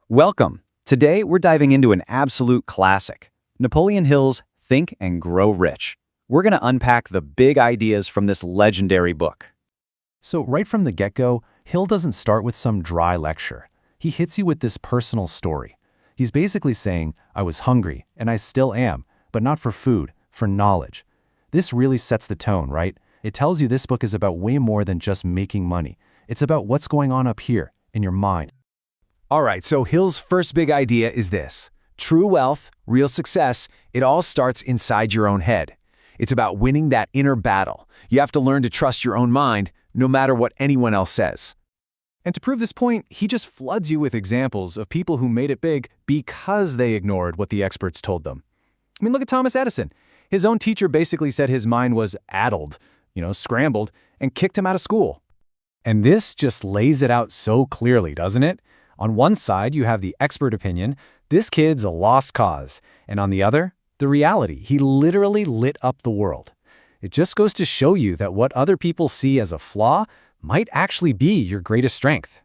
Welcome! Today we're diving into an absolute classic, Napoleon Hill's Think and Grow Rich. We're going to unpack the big ideas from this legendary book. So right from the get-go, Hill doesn't start with some dry lecture. He hits you with this personal story. He's basically saying, I was hungry, and I still am, but not for food, for knowledge. This really sets the tone, right? It tells you this book is about way more than just making money. It's about what's going on up here, in your mind. All right, so Hill's first big idea is this. True wealth, real success, it all starts inside your own head. It's about winning that inner battle. You have to learn to trust your own mind, no matter what anyone else says. And to prove this point, he just floods you with examples of people who made it big because they ignored what the experts told them. I mean, look at Thomas Edison. His own teacher basically said his mind was addled, scrambled, and kicked him out of school. And this just lays it out so clearly, doesn't it? On one side, you have the expert opinion, this kid's a lost cause. And on the other, the reality, he literally lit up the world. It just goes to show you that what other people see as a flaw might actually be your greatest strength.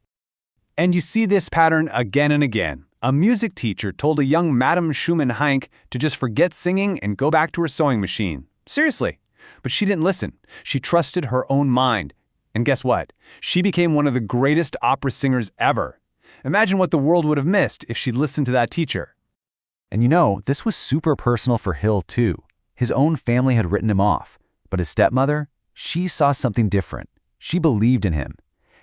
And you see this pattern again and again. A music teacher told a young Madame Schumann-Heink to just forget singing and go back to her sewing machine. Seriously. But she didn't listen. She trusted her own mind. And guess what? She became one of the greatest opera singers ever. Imagine what the world would have missed if she'd listened to that teacher. And this was super personal for Hill too. His own family had written him off. But his stepmother, she saw something different. She believed in him.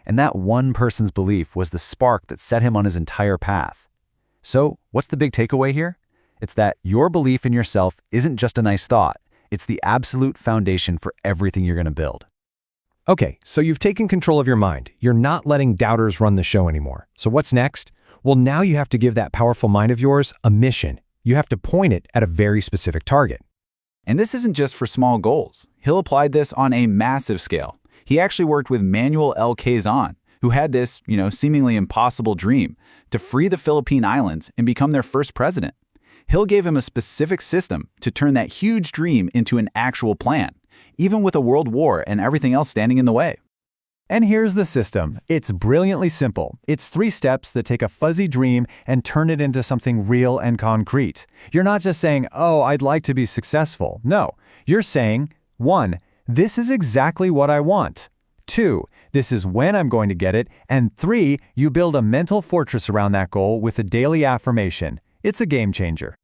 And that one person's belief was the spark that set him on his entire path. So, what's the big takeaway here? It's that your belief in yourself isn't just a nice thought. It's the absolute foundation for everything you're going to build. Okay, so you've taken control of your mind. You're not letting doubters run the show anymore. So what's next? Well, now you have to give that powerful mind of yours a mission. You have to point it at a very specific target. And this isn't just for small goals. Hill applied this on a massive scale. He actually worked with Manuel L. Quezon, who had this, seemingly impossible dream to free the Philippine Islands and become their first president. Hill gave him a specific system to turn that huge dream into an actual plan, even with a world war and everything else standing in the way. And here's the system. It's brilliantly simple. It's 3 steps that take a fuzzy dream and turn it into something real and concrete. You're not just saying, oh, I'd like to be successful. No, you're saying, 1, this is exactly what I want. 2, this is when I'm going to get it. And 3, you build a mental fortress around that goal with a daily affirmation. It's a game changer.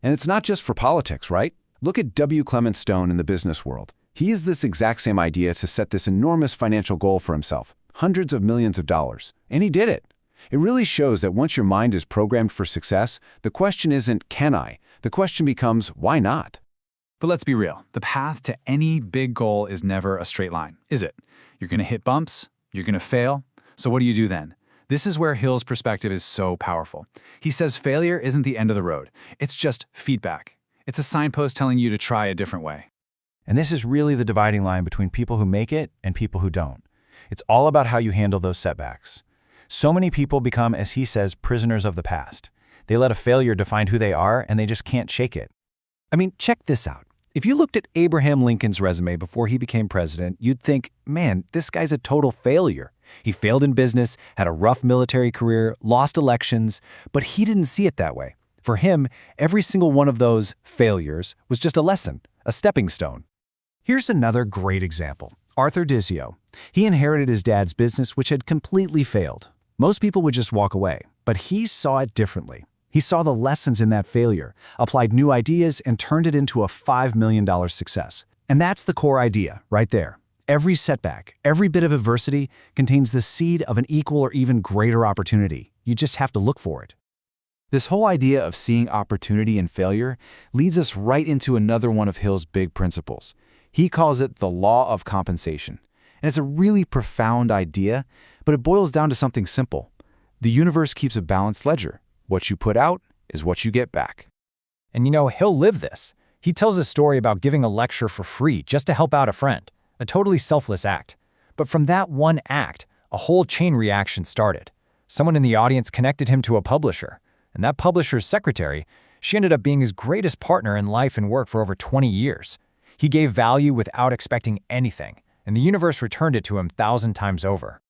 And it's not just for politics, right? Look at W. Clement Stone in the business world. He used this exact same idea to set this enormous financial goal for himself, hundreds of millions of dollars. And he did it. It really shows that once your mind is programmed for success, the question isn't, can I? The question becomes, why not? But let's be real. The path to any big goal is never a straight line, is it? You're going to hit bumps. You're going to fail. So what do you do then? This is where Hill's perspective is so powerful. He says failure isn't the end of the road. It's just feedback. It's a signpost telling you to try a different way. And this is really the dividing line between people who make it and people who don't. It's all about how you handle those setbacks. So many people become, as he says, prisoners of the past. They let a failure define who they are, and they just can't shake it. I mean, check this out. If you looked at Abraham Lincoln's resume before he became president, you'd think, man, this guy's a total failure. He failed in business, had a rough military career, lost elections, but he didn't see it that way. For him, every single one of those failures was just a lesson, a stepping stone. Here's another great example. Arthur Dizio. He inherited his dad's business, which had completely failed. Most people would just walk away, but he saw it differently. He saw the lessons in that failure, applied new ideas, and turned it into a $5 million success. And that's the core idea, right there. Every setback, every bit of adversity contains the seed of an equal or even greater opportunity. You just have to look for it. This whole idea of seeing opportunity in failure leads us right into another one of Hill's big principles. He calls it the law of compensation. And it's a really profound idea, but it boils down to something simple. The universe keeps a balanced ledger. What you put out is what you get back. And Hill lived this. He tells a story about giving a lecture for free just to help out a friend, a totally selfless act. But from that one act, a whole chain reaction started. Someone in the audience connected him to a publisher, and that publisher's secretary, she ended up being his greatest partner in life and work for over 20 years. He gave value without expecting anything, and the universe returned it to him 1,000 times over.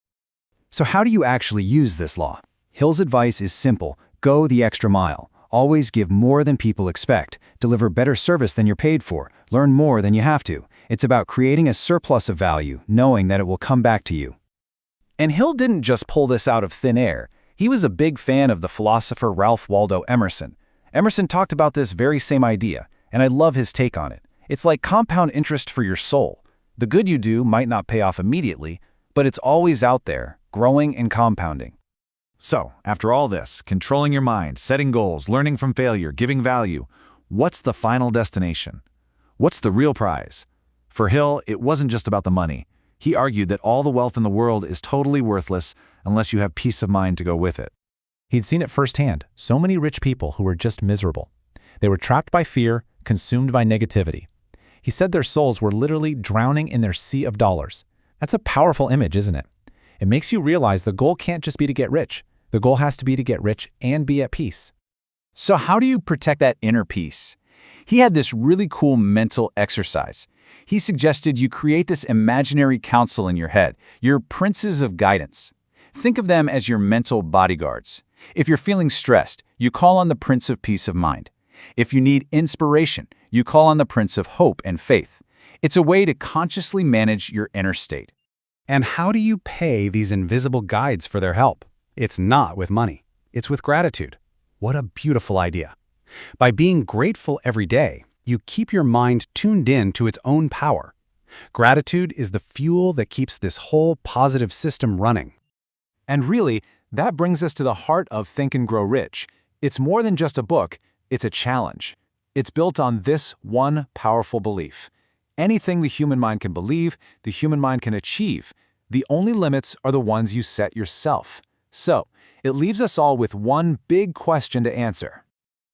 So how do you actually use this law? Hill's advice is simple. Go the extra mile. Always give more than people expect. Deliver better service than you're paid for. Learn more than you have to. It's about creating a surplus of value, knowing that it will come back to you. And Hill didn't just pull this out of thin air. He was a big fan of the philosopher Ralph Waldo Emerson. Emerson talked about this very same idea, and I love his take on it. It's like compound interest for your soul. The good you do might not pay off immediately, but it's always out there, growing and compounding. So, after all this, controlling your mind, setting goals, learning from failure, giving value, what's the final destination? What's the real prize? For Hill, it wasn't just about the money. He argued that all the wealth in the world is totally worthless unless you have peace of mind to go with it. He'd seen it firsthand, so many rich people who were just miserable. They were trapped by fear, consumed by negativity. He said their souls were literally drowning in their sea of dollars. That's a powerful image, isn't it? It makes you realize the goal can't just be to get rich. The goal has to be to get rich and be at peace. So how do you protect that inner peace? He had this really cool mental exercise. He suggested you create this imaginary council in your head, your princes of guidance. Think of them as your mental bodyguards. If you're feeling stressed, you call on the Prince of Peace of Mind. If you need inspiration, you call on the Prince of Hope and Faith. It's a way to consciously manage your inner state. And how do you pay these invisible guides for their help? It's not with money. It's with gratitude. What a beautiful idea. By being grateful every day, you keep your mind tuned in to its own power. Gratitude is the fuel that keeps this whole positive system running. And really, that brings us to the heart of Think and Grow Rich. It's more than just a book, it's a challenge. It's built on this one powerful belief. Anything the human mind can believe, the human mind can achieve. The only limits are the ones you set yourself. So, it leaves us all with one big question to answer.